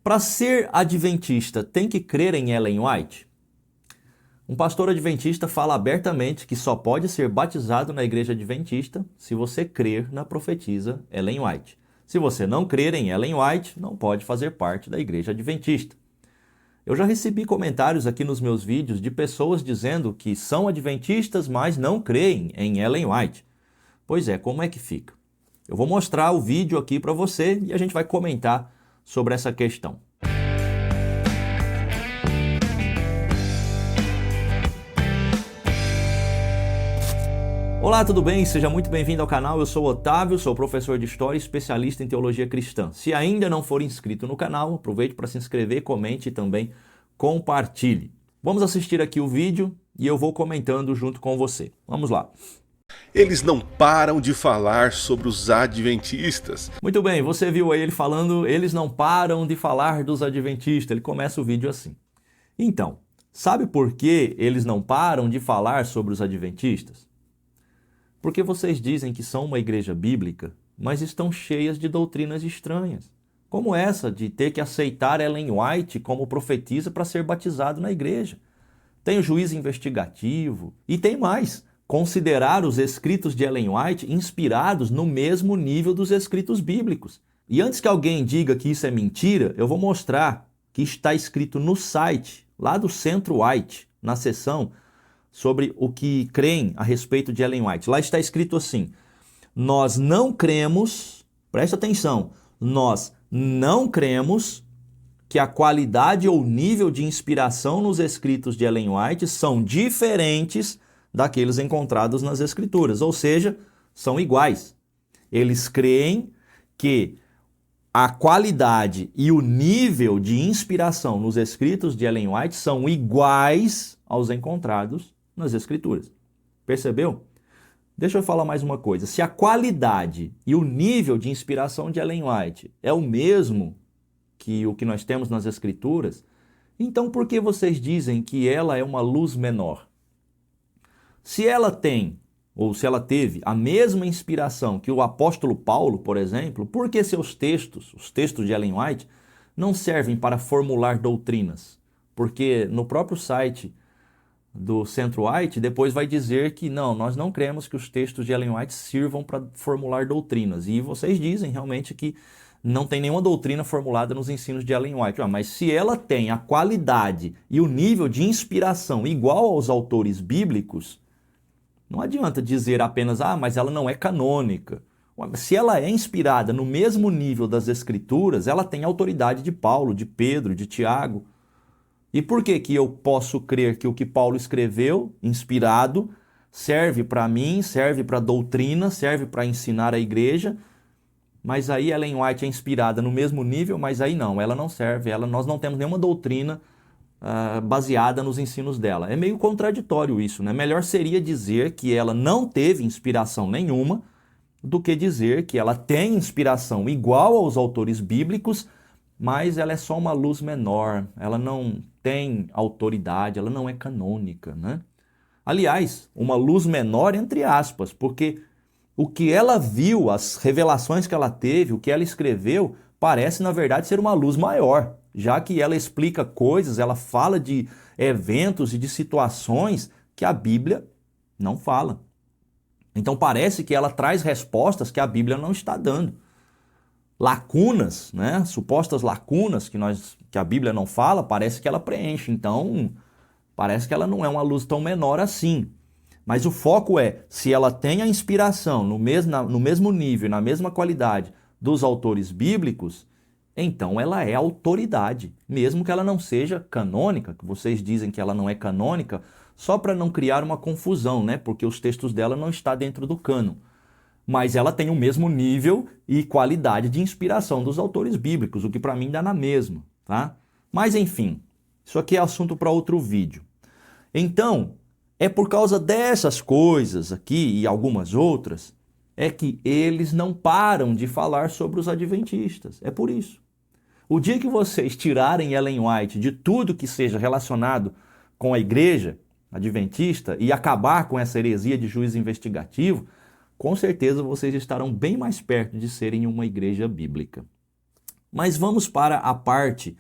Para ser adventista, tem que crer em Ellen White? Um pastor adventista fala abertamente que só pode ser batizado na igreja adventista se você crer na profetisa Ellen White. Se você não crer em Ellen White, não pode fazer parte da igreja adventista. Eu já recebi comentários aqui nos meus vídeos de pessoas dizendo que são adventistas, mas não creem em Ellen White. Pois é, como é que fica? Eu vou mostrar o vídeo aqui para você e a gente vai comentar sobre essa questão. Olá, tudo bem? Seja muito bem-vindo ao canal. Eu sou o Otávio, sou professor de História e especialista em Teologia Cristã. Se ainda não for inscrito no canal, aproveite para se inscrever, comente e também compartilhe. Vamos assistir aqui o vídeo e eu vou comentando junto com você. Vamos lá. Eles não param de falar sobre os adventistas. Muito bem, você viu aí ele falando, eles não param de falar dos adventistas. Ele começa o vídeo assim. Então, sabe por que eles não param de falar sobre os adventistas? Porque vocês dizem que são uma igreja bíblica, mas estão cheias de doutrinas estranhas, como essa de ter que aceitar Ellen White como profetisa para ser batizado na igreja. Tem o juízo investigativo e tem mais, considerar os escritos de Ellen White inspirados no mesmo nível dos escritos bíblicos. E antes que alguém diga que isso é mentira, eu vou mostrar que está escrito no site, lá do Centro White, na seção sobre o que creem a respeito de Ellen White. Lá está escrito assim: nós não cremos, presta atenção, nós não cremos que a qualidade ou nível de inspiração nos escritos de Ellen White são diferentes daqueles encontrados nas Escrituras, ou seja, são iguais. Eles creem que a qualidade e o nível de inspiração nos escritos de Ellen White são iguais aos encontrados nas Escrituras. Percebeu? Deixa eu falar mais uma coisa. Se a qualidade e o nível de inspiração de Ellen White é o mesmo que o que nós temos nas Escrituras, então por que vocês dizem que ela é uma luz menor? Se ela tem, ou se ela teve, a mesma inspiração que o apóstolo Paulo, por exemplo, por que seus textos, os textos de Ellen White, não servem para formular doutrinas? Porque no próprio site do Centro White, depois vai dizer que não, nós não cremos que os textos de Ellen White sirvam para formular doutrinas. E vocês dizem realmente que não tem nenhuma doutrina formulada nos ensinos de Ellen White. Mas se ela tem a qualidade e o nível de inspiração igual aos autores bíblicos, não adianta dizer apenas, mas ela não é canônica. Se ela é inspirada no mesmo nível das Escrituras, ela tem a autoridade de Paulo, de Pedro, de Tiago. E por que que eu posso crer que o que Paulo escreveu, inspirado, serve para mim, serve para a doutrina, serve para ensinar a igreja, mas aí Ellen White é inspirada no mesmo nível, mas aí não, ela não serve, nós não temos nenhuma doutrina baseada nos ensinos dela. É meio contraditório isso, né? Melhor seria dizer que ela não teve inspiração nenhuma do que dizer que ela tem inspiração igual aos autores bíblicos, mas ela é só uma luz menor, ela não tem autoridade, ela não é canônica, né? Aliás, uma luz menor entre aspas, porque o que ela viu, as revelações que ela teve, o que ela escreveu, parece na verdade ser uma luz maior, já que ela explica coisas, ela fala de eventos e de situações que a Bíblia não fala. Então parece que ela traz respostas que a Bíblia não está dando. Lacunas, né? Supostas lacunas que a Bíblia não fala, parece que ela preenche. Então, parece que ela não é uma luz tão menor assim. Mas o foco é, se ela tem a inspiração no mesmo nível, na mesma qualidade dos autores bíblicos, então ela é autoridade, mesmo que ela não seja canônica, que vocês dizem que ela não é canônica, só para não criar uma confusão, né? Porque os textos dela não estão dentro do cânon. Mas ela tem o mesmo nível e qualidade de inspiração dos autores bíblicos, o que para mim dá na mesma, tá? Mas enfim, isso aqui é assunto para outro vídeo. Então, é por causa dessas coisas aqui e algumas outras, é que eles não param de falar sobre os adventistas. É por isso. O dia que vocês tirarem Ellen White de tudo que seja relacionado com a igreja adventista e acabar com essa heresia de juízo investigativo, com certeza vocês estarão bem mais perto de serem uma igreja bíblica. Mas vamos para a parte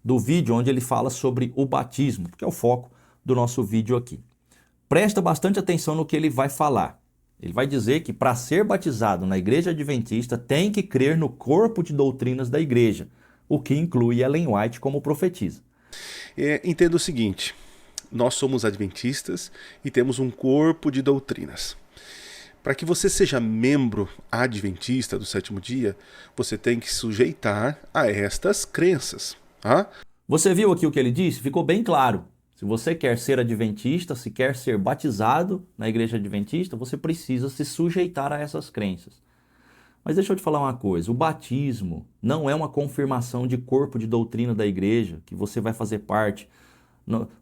do vídeo onde ele fala sobre o batismo, que é o foco do nosso vídeo aqui. Presta bastante atenção no que ele vai falar. Ele vai dizer que para ser batizado na igreja adventista tem que crer no corpo de doutrinas da igreja, o que inclui Ellen White como profetisa. Entenda o seguinte, nós somos adventistas e temos um corpo de doutrinas. Para que você seja membro adventista do sétimo dia, você tem que se sujeitar a estas crenças. Tá? Você viu aqui o que ele disse? Ficou bem claro. Se você quer ser adventista, se quer ser batizado na igreja adventista, você precisa se sujeitar a essas crenças. Mas deixa eu te falar uma coisa, o batismo não é uma confirmação de corpo de doutrina da igreja, que você vai fazer parte.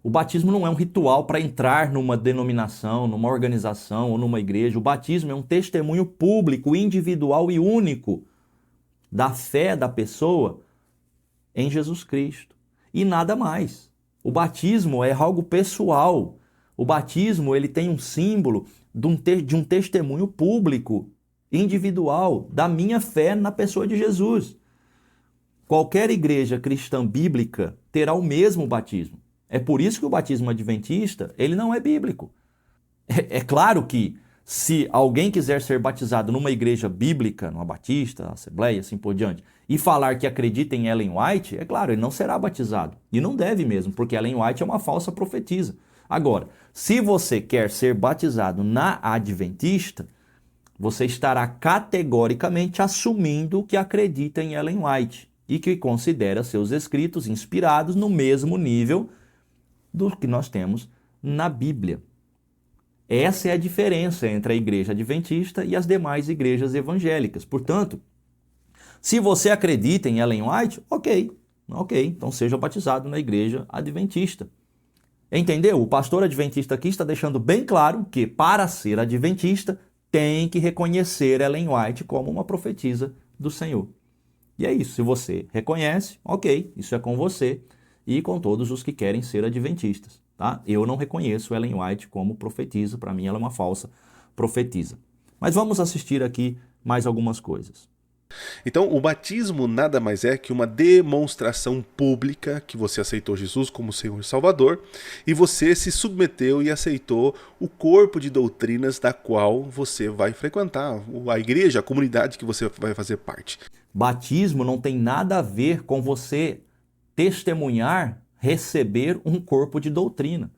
O batismo não é um ritual para entrar numa denominação, numa organização ou numa igreja. O batismo é um testemunho público, individual e único da fé da pessoa em Jesus Cristo. E nada mais. O batismo é algo pessoal. O batismo ele tem um símbolo de um testemunho público, individual, da minha fé na pessoa de Jesus. Qualquer igreja cristã bíblica terá o mesmo batismo. É por isso que o batismo adventista ele não é bíblico. É claro que se alguém quiser ser batizado numa igreja bíblica, numa batista, assembleia, assim por diante, e falar que acredita em Ellen White, é claro, ele não será batizado. E não deve mesmo, porque Ellen White é uma falsa profetisa. Agora, se você quer ser batizado na adventista, você estará categoricamente assumindo que acredita em Ellen White e que considera seus escritos inspirados no mesmo nível do que nós temos na Bíblia. Essa é a diferença entre a igreja adventista e as demais igrejas evangélicas. Portanto, se você acredita em Ellen White, ok, então seja batizado na igreja adventista. Entendeu? O pastor adventista aqui está deixando bem claro que para ser adventista tem que reconhecer Ellen White como uma profetisa do Senhor. E é isso, se você reconhece, ok, isso é com você e com todos os que querem ser adventistas. Tá? Eu não reconheço Ellen White como profetisa, para mim ela é uma falsa profetisa. Mas vamos assistir aqui mais algumas coisas. Então, o batismo nada mais é que uma demonstração pública que você aceitou Jesus como Senhor e Salvador e você se submeteu e aceitou o corpo de doutrinas da qual você vai frequentar, a igreja, a comunidade que você vai fazer parte. Batismo não tem nada a ver com você testemunhar, receber um corpo de doutrina.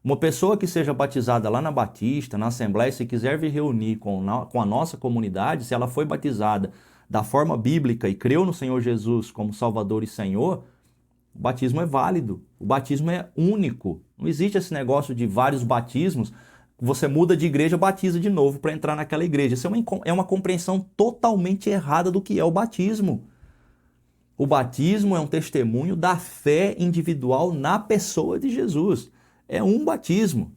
Uma pessoa que seja batizada lá na Batista, na Assembleia, se quiser vir reunir com a nossa comunidade, se ela foi batizada da forma bíblica e creu no Senhor Jesus como Salvador e Senhor, o batismo é válido, o batismo é único. Não existe esse negócio de vários batismos, você muda de igreja, batiza de novo para entrar naquela igreja. Isso é uma compreensão totalmente errada do que é o batismo. O batismo é um testemunho da fé individual na pessoa de Jesus. É um batismo.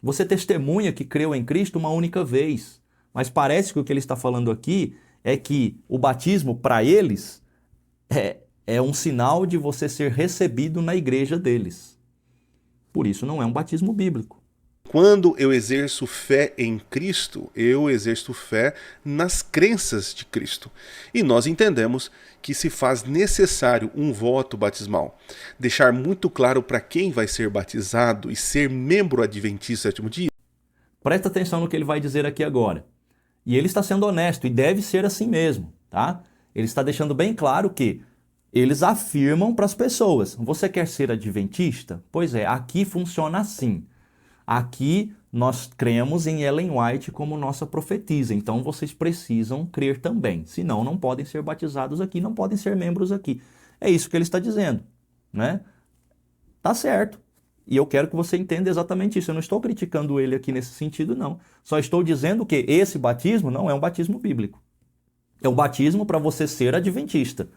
Você testemunha que creu em Cristo uma única vez. Mas parece que o que ele está falando aqui é que o batismo, para eles, é um sinal de você ser recebido na igreja deles. Por isso não é um batismo bíblico. Quando eu exerço fé em Cristo, eu exerço fé nas crenças de Cristo. E nós entendemos que se faz necessário um voto batismal. Deixar muito claro para quem vai ser batizado e ser membro adventista do sétimo dia. Presta atenção no que ele vai dizer aqui agora. E ele está sendo honesto, e deve ser assim mesmo, tá? Ele está deixando bem claro que eles afirmam para as pessoas, você quer ser adventista? Pois é, aqui funciona assim. Aqui nós cremos em Ellen White como nossa profetisa, então vocês precisam crer também. Senão não podem ser batizados aqui, não podem ser membros aqui. É isso que ele está dizendo, né? Tá certo. E eu quero que você entenda exatamente isso. Eu não estou criticando ele aqui nesse sentido, não. Só estou dizendo que esse batismo não é um batismo bíblico. É um batismo para você ser adventista,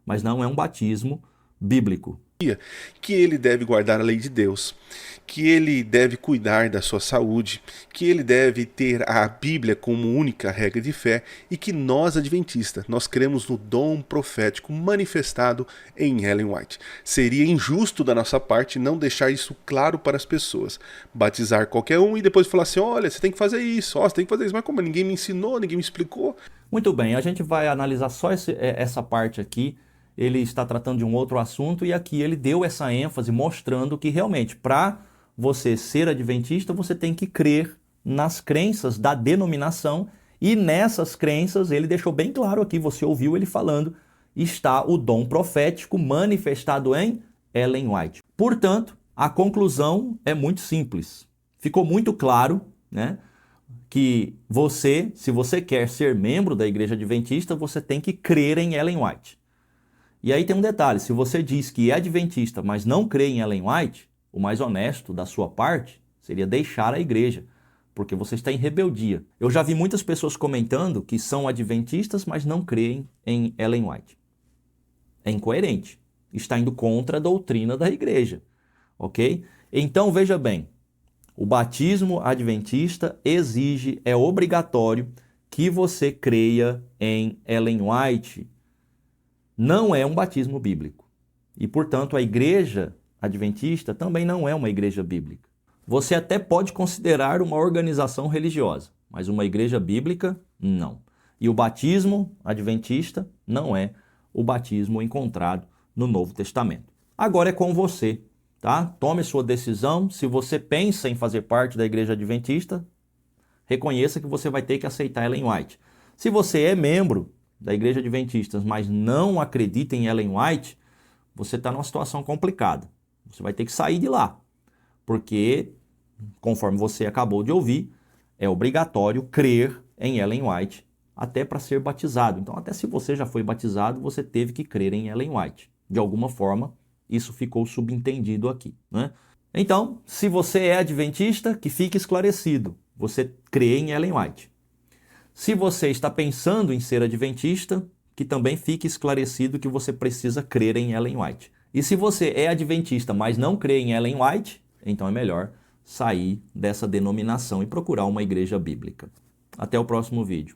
mas não é um batismo bíblico. Que ele deve guardar a lei de Deus, que ele deve cuidar da sua saúde, que ele deve ter a Bíblia como única regra de fé e que nós, adventistas, nós cremos no dom profético manifestado em Ellen White. Seria injusto da nossa parte não deixar isso claro para as pessoas, batizar qualquer um e depois falar assim, olha, você tem que fazer isso, você tem que fazer isso, mas como ninguém me ensinou, ninguém me explicou. Muito bem, a gente vai analisar só essa parte aqui ele está tratando de um outro assunto e aqui ele deu essa ênfase mostrando que realmente para você ser adventista, você tem que crer nas crenças da denominação e nessas crenças, ele deixou bem claro aqui, você ouviu ele falando, está o dom profético manifestado em Ellen White. Portanto, a conclusão é muito simples. Ficou muito claro, né, que você, se você quer ser membro da Igreja Adventista, você tem que crer em Ellen White. E aí tem um detalhe, se você diz que é adventista, mas não crê em Ellen White, o mais honesto da sua parte seria deixar a igreja, porque você está em rebeldia. Eu já vi muitas pessoas comentando que são adventistas, mas não creem em Ellen White. É incoerente. Está indo contra a doutrina da igreja, ok? Então, veja bem, o batismo adventista exige, é obrigatório que você creia em Ellen White. Não é um batismo bíblico. E, portanto, a igreja adventista também não é uma igreja bíblica. Você até pode considerar uma organização religiosa, mas uma igreja bíblica, não. E o batismo adventista não é o batismo encontrado no Novo Testamento. Agora é com você, tá? Tome sua decisão. Se você pensa em fazer parte da igreja adventista, reconheça que você vai ter que aceitar Ellen White. Se você é membro da igreja adventista, mas não acredita em Ellen White, você está numa situação complicada. Você vai ter que sair de lá, porque, conforme você acabou de ouvir, é obrigatório crer em Ellen White até para ser batizado. Então, até se você já foi batizado, você teve que crer em Ellen White. De alguma forma, isso ficou subentendido aqui, né? Então, se você é adventista, que fique esclarecido, você crê em Ellen White. Se você está pensando em ser adventista, que também fique esclarecido que você precisa crer em Ellen White. E se você é adventista, mas não crê em Ellen White, então é melhor sair dessa denominação e procurar uma igreja bíblica. Até o próximo vídeo.